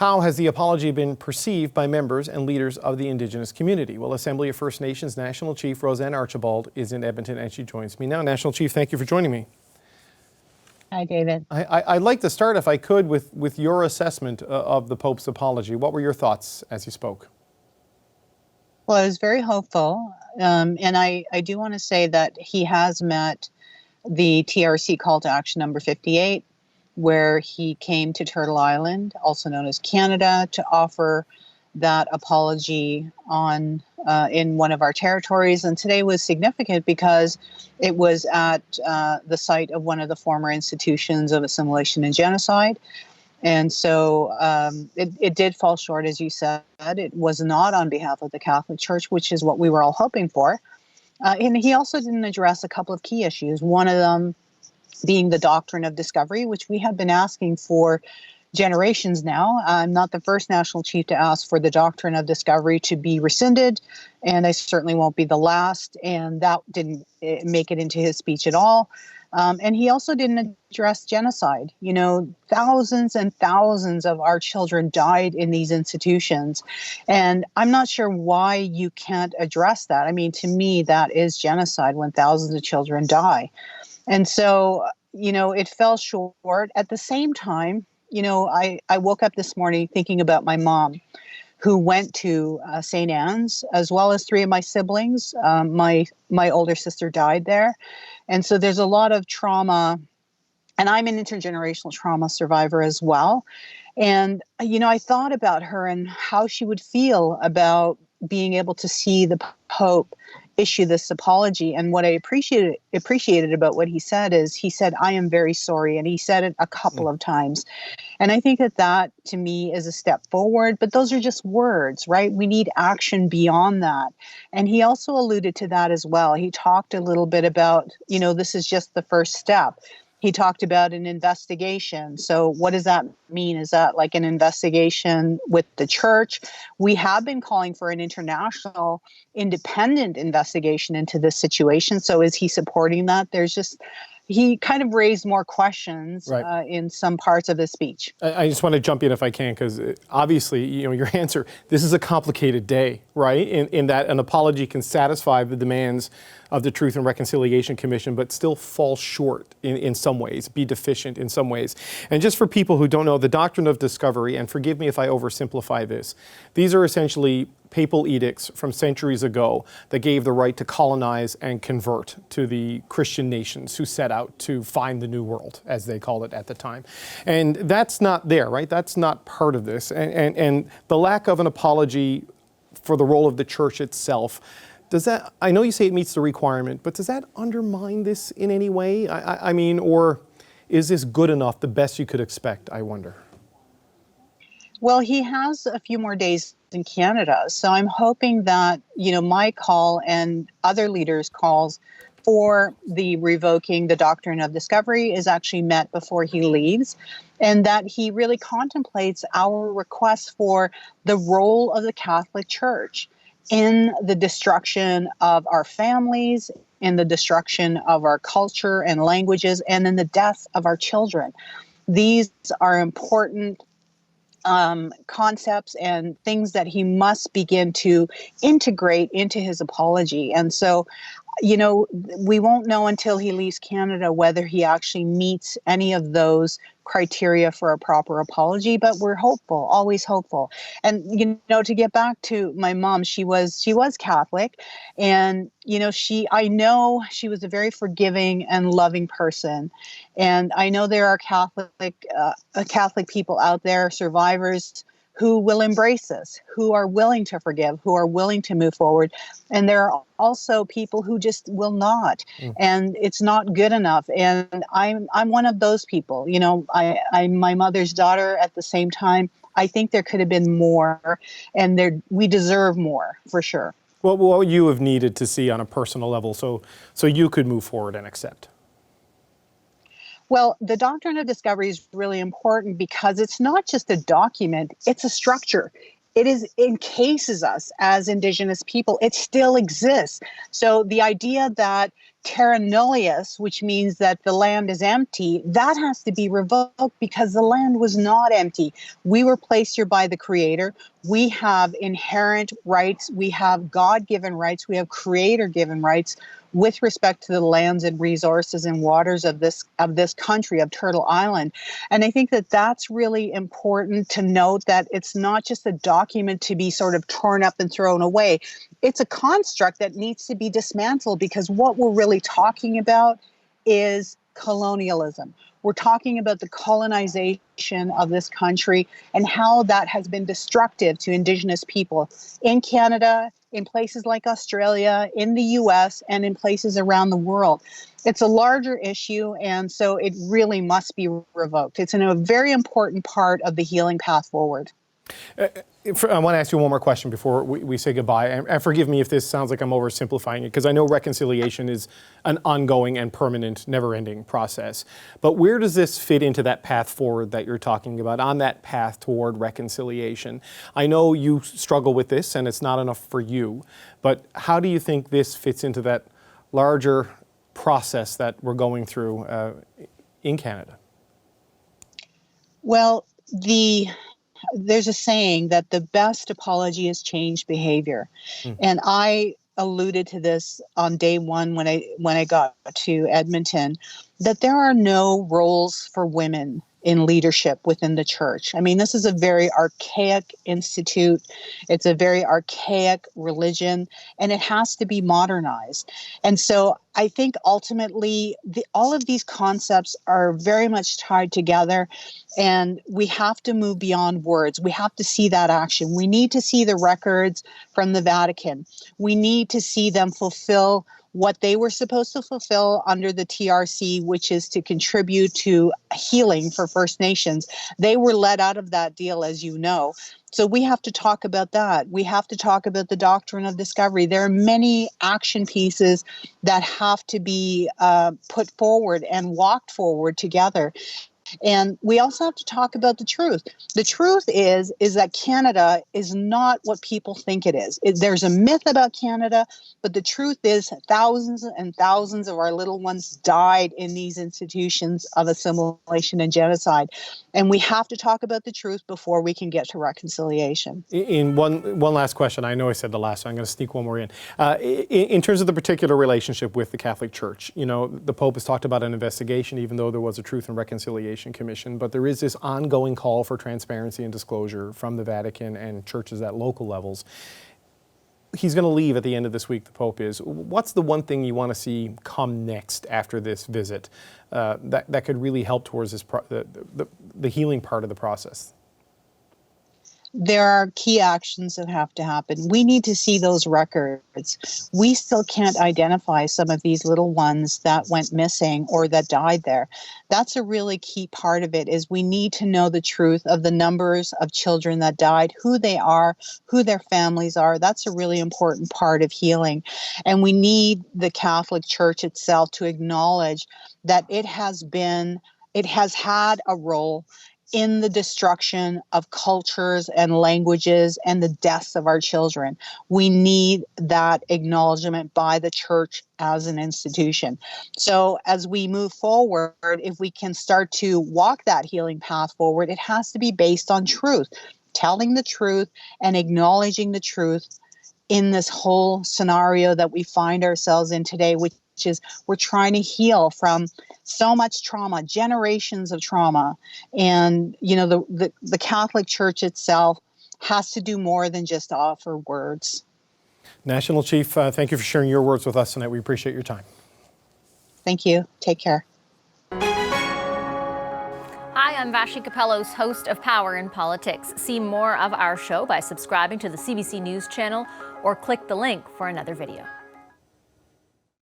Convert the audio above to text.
How has the apology been perceived by members and leaders of the Indigenous community? Well, Assembly of First Nations National Chief RoseAnne Archibald is in Edmonton and she joins me now. National Chief, thank you for joining me. Hi, David. I'd like to start, if I could, with your assessment of the Pope's apology. What were your thoughts as you spoke? Well, I was very hopeful, and I do want to say that he has met the TRC call to action number 58, where he came to Turtle Island, also known as Canada, to offer that apology on in one of our territories. And today was significant because it was at the site of one of the former institutions of assimilation and genocide. And so it did fall short, as you said. It was not on behalf of the Catholic Church, which is what we were all hoping for. And he also didn't address a couple of key issues, one of them being the doctrine of discovery, which we have been asking for generations now. I'm not the first national chief to ask for the doctrine of discovery to be rescinded, and I certainly won't be the last, and that didn't make it into his speech at all. And he also didn't address genocide. You know, thousands and thousands of our children died in these institutions. And I'm not sure why you can't address that. I mean, to me, that is genocide when thousands of children die. And so, you know, it fell short. At the same time, you know, I woke up this morning thinking about my mom, who went to St. Anne's, as well as three of my siblings. My older sister died there. And so there's a lot of trauma, and I'm an intergenerational trauma survivor as well. And, you know, I thought about her and how she would feel about being able to see the Pope issue this apology. And what I appreciated about what he said is he said, "I am very sorry." And he said it a couple of times. And I think that to me is a step forward, but those are just words, right? We need action beyond that. And he also alluded to that as well. He talked a little bit about, you know, this is just the first step. He talked about an investigation. So what does that mean? Is that like an investigation with the church? We have been calling for an international independent investigation into this situation. So is he supporting that? He kind of raised more questions right. In some parts of his speech. I just want to jump in if I can, because obviously, you know, your answer, this is a complicated day, right? In that an apology can satisfy the demands of the Truth and Reconciliation Commission, but still fall short in some ways, be deficient in some ways. And just for people who don't know, the doctrine of discovery, and forgive me if I oversimplify this, these are essentially papal edicts from centuries ago that gave the right to colonize and convert to the Christian nations who set out to find the New World, as they called it at the time. And that's not there, right? That's not part of this. And the lack of an apology for the role of the church itself, does that, I know you say it meets the requirement, but does that undermine this in any way? I mean, or is this good enough, the best you could expect, I wonder? Well, he has a few more days in Canada. So I'm hoping that, you know, my call and other leaders' calls for the revoking the doctrine of discovery is actually met before he leaves, and that he really contemplates our request for the role of the Catholic Church in the destruction of our families, in the destruction of our culture and languages, and in the death of our children. These are important concepts and things that he must begin to integrate into his apology. And so, you know, we won't know until he leaves Canada whether he actually meets any of those criteria for a proper apology, but we're hopeful, always hopeful. And, you know, to get back to my mom, she was Catholic, and, you know, I know she was a very forgiving and loving person. And I know there are Catholic people out there, survivors, who will embrace this, who are willing to forgive, who are willing to move forward. And there are also people who just will not, and it's not good enough. And I'm one of those people. You know, I'm my mother's daughter. At the same time, I think there could have been more, and we deserve more for sure. Well, what would you have needed to see on a personal level so you could move forward and accept? Well, the doctrine of discovery is really important because it's not just a document, it's a structure. it encases us as Indigenous people. It still exists. So the idea that terra nullius, which means that the land is empty, that has to be revoked because the land was not empty. We were placed here by the Creator. We have inherent rights. We have God-given rights. We have Creator-given rights with respect to the lands and resources and waters of this country, of Turtle Island. And I think that that's really important to note, that it's not just a document to be sort of torn up and thrown away. It's a construct that needs to be dismantled, because what we're really talking about is colonialism. We're talking about the colonization of this country and how that has been destructive to Indigenous people in Canada, in places like Australia, in the US, and in places around the world. It's a larger issue, and so it really must be revoked. It's a very important part of the healing path forward. I want to ask you one more question before we say goodbye. And forgive me if this sounds like I'm oversimplifying it, because I know reconciliation is an ongoing and permanent, never-ending process. But where does this fit into that path forward that you're talking about, on that path toward reconciliation? I know you struggle with this, and it's not enough for you. But how do you think this fits into that larger process that we're going through in Canada? Well, there's a saying that the best apology is changed behavior. And I alluded to this on day one when I got to Edmonton, that there are no roles for women in leadership within the church. I mean, this is a very archaic institute. It's a very archaic religion, and it has to be modernized. And so I think ultimately all of these concepts are very much tied together, and we have to move beyond words. We have to see that action. We need to see the records from the Vatican. We need to see them fulfill what they were supposed to fulfill under the TRC, which is to contribute to healing for First Nations. They were let out of that deal, as you know. So we have to talk about that. We have to talk about the doctrine of discovery. There are many action pieces that have to be put forward and walked forward together. And we also have to talk about the truth. The truth is that Canada is not what people think it is. There's a myth about Canada, but the truth is thousands and thousands of our little ones died in these institutions of assimilation and genocide. And we have to talk about the truth before we can get to reconciliation. In one last question, I know I said the last, so I'm going to sneak one more in. In terms of the particular relationship with the Catholic Church, you know, the Pope has talked about an investigation, even though there was a Truth and Reconciliation Commission, but there is this ongoing call for transparency and disclosure from the Vatican and churches at local levels. He's going to leave at the end of this week, the Pope is. What's the one thing you want to see come next after this visit that could really help towards this the healing part of the process? There are key actions that have to happen. We need to see those records. We still can't identify some of these little ones that went missing or that died there. That's a really key part of it, is we need to know the truth of the numbers of children that died, who they are, who their families are. That's a really important part of healing. And we need the Catholic Church itself to acknowledge that it has had a role in the destruction of cultures and languages and the deaths of our children. We need that acknowledgement by the church as an institution. So as we move forward, if we can start to walk that healing path forward, it has to be based on truth, telling the truth and acknowledging the truth in this whole scenario that we find ourselves in today, which is we're trying to heal from so much trauma, generations of trauma. And, you know, the Catholic Church itself has to do more than just offer words. National Chief, thank you for sharing your words with us tonight. We appreciate your time. Thank you. Take care. Hi, I'm Vashi Capellos, host of Power in Politics. See more of our show by subscribing to the CBC News channel or click the link for another video.